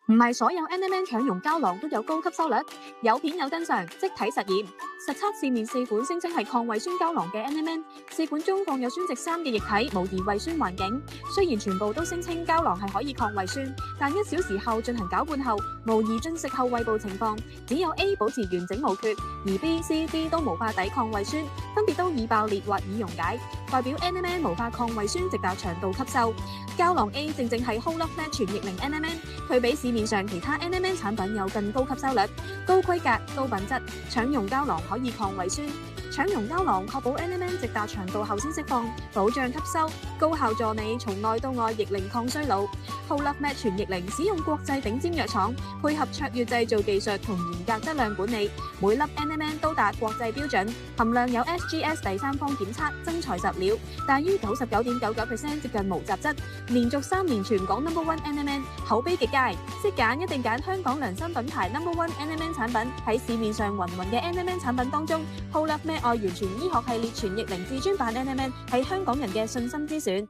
唔係所有 NMN 腸溶膠囊都有高吸收率，有片有真相，即睇實驗。實測市面4款聲稱係抗胃酸膠囊嘅 NMN，4款中放有酸值3嘅液體，模擬胃酸環境。雖然全部都聲稱膠囊係可以抗胃酸，但1小時後進行攪拌後，模擬進食後胃部情況，只有 A 保持完整無缺，而 B、C、D 都無法抵抗胃酸，分別都已爆裂或已溶解，代表 NMN 無法抗胃酸直達腸道吸收。膠囊 A 正正係 WholeLovemed 全液靈 NMN， 佢比市面上其他 NMN 產品有更高吸收率、高規格、高品質，腸溶膠囊可以抗胃酸。腸溶膠囊確保 NMN 直達腸道後先釋放，保障吸收，高效助你從內到外液靈抗衰老。WholeLovemed 全液靈使用國際頂尖藥廠，配合卓越製造技術同嚴格質量管理，每粒 NMN 都達國際標準，含量有 SGS 第三方檢測，真材實料，大於 99.99% 接近無雜質，連續3年全港 No.1 NMN， 口碑極佳，識揀一定揀香港良心品牌 No.1 NMN 產品。喺市面上芸芸嘅 NMN 產品當中，WholeLovemed愛完全醫學系列全液靈至尊版 NMN 係香港人嘅信心之選。